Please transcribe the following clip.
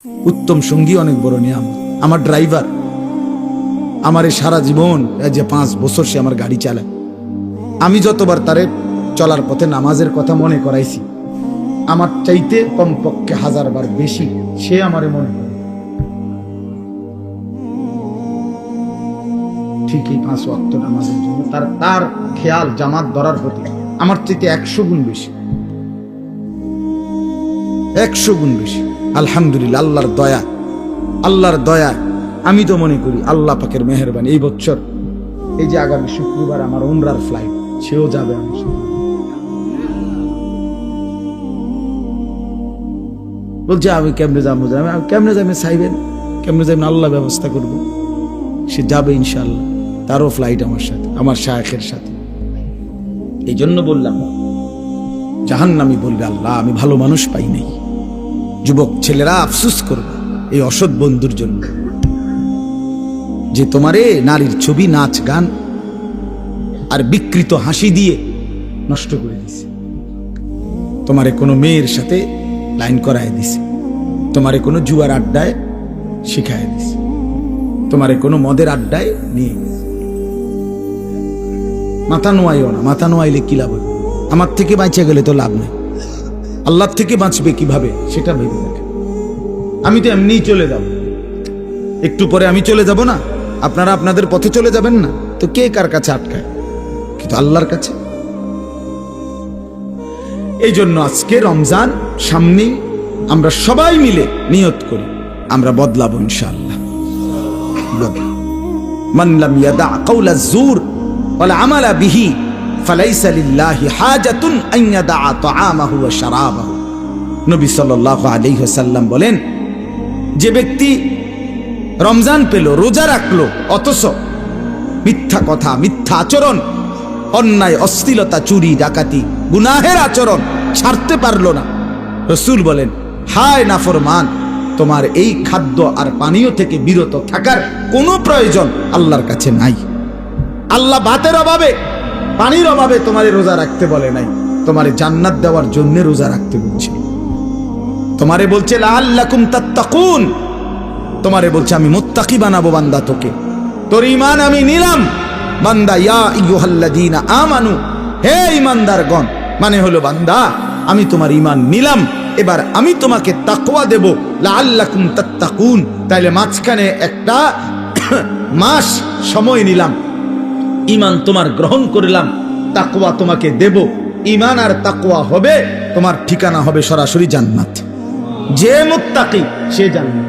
উত্তম সঙ্গী অনেক বড় নিয়ামত। আমার ড্রাইভার আমার সারা জীবন, যে 5 বছর সে আমার গাড়ি চালায়, আমি যতবার তারে চলার পথে নামাজের কথা মনে করাইছি, আমার চাইতে কমপক্ষে 1000 বার বেশি সে আমারে মনে করে। ঠিকই 5 ওয়াক্ত নামাজের জন্য তার খেয়াল জামাত ধরার প্রতি আমার চাইতে 100 গুণ বেশি, 100 গুণ বেশি। আলহামদুলিল্লাহ, আল্লাহর দয়া। আমি তো মনে করি আল্লাহ পাকের মেহেরবানি। এই বছর এই যে আগামী শুক্রবার আমার উমরার ফ্লাইট, সেও যাবে আমার সাথে। বলছে আমি কেমনে যাবো, কেমনে যাবেন চাইবেন, কেমনে যাবেন আল্লাহ ব্যবস্থা করবো। সে যাবে ইনশাআল্লাহ, তারও ফ্লাইট আমার সাথে, আমার শায়েখের সাথে। এই জন্য বললাম, জাহান্নামী বলবে আল্লাহ আমি ভালো মানুষ পাই নাই। যুবক ছেলেরা আফসোস করবে এই অসৎ বন্ধুর জন্য, যে তোমারে নারীর ছবি, নাচ গান আর বিকৃত হাসি দিয়ে নষ্ট করে দিছে। তোমারে কোনো মেয়ের সাথে লাইন করায় দিছে, তোমারে কোনো জুয়ার আড্ডায় শিখায় দিছে, তোমারে কোনো মদের আড্ডায় নিয়ে গেছে। মাথা নোয়াইও না, মাথা নোয়াইলে কি লাভ হবে? আমার থেকে বাঁচে গেলে তো লাভ নেই, আল্লাহর থেকে বাঁচবে কিভাবে সেটা ভেবে দেখে। আমি তো এমনিই চলে যাব, একটু পরে আমি চলে যাব না, আপনারা আপনাদের পথে চলে যাবেন না, তো কে কার কাছে আটকায়? কিন্তু আল্লাহর কাছে। এই জন্য আজকে রমজান সামনে, আমরা সবাই মিলে নিয়ত করি আমরা বদলাবো ইনশাআল্লাহ। মান লাম ইয়াদা কাওলা যুর ওয়াল আমালা বিহি ফালাইসা লিল্লাহি হাজাতুন আন ইয়াদা তাআমাহু ওয়া শারাবাহু। নবী সাল্লাল্লাহু আলাইহি ওয়াসাল্লাম বলেন, যে ব্যক্তি রমজান পেল, রোজা রাখলো, অথচ মিথ্যা কথা, মিথ্যা আচরণ, অন্যায়, অশ্লীলতা, চুরি, ডাকাতি, গুনাহের আচরণ ছাড়তে পারলো না, রাসূল বলেন হায় নাফরমান, তোমার এই খাদ্য আর পানীয় থেকে বিরত থাকার কোনো প্রয়োজন আল্লাহর কাছে নাই। আল্লাহ ভাতের অভাবে, পানির অভাবে তোমারে রোজা রাখতে বলে নাই, তোমারে জান্নাত দেওয়ার জন্য রোজা রাখতে বলছে। তোমারে বলছে লাআল্লাকুম তাত্তাকুন, তোমারে বলছে আমি মুত্তাকি বানাবো বান্দা তোকে, তোর ঈমান আমি নিলাম বান্দা। ইয়া আইয়ুহাল্লাযীনা আমানু, হে ঈমানদারগণ, মানে হলো বান্দা আমি তোমার ঈমান নিলাম, এবার আমি তোমাকে তাকওয়া দেব, লাআল্লাকুম তাত্তাকুন। তাইলে মাঝখানে একটা মাস সময় নিলাম, ঈমান তোমার গ্রহণ করলাম, তাকওয়া তোমাকে দেব। ঈমান আর তাকওয়া হবে, তোমার ঠিকানা হবে সরাসরি জান্নাত। যে মুত্তাকি সে জান্নাত।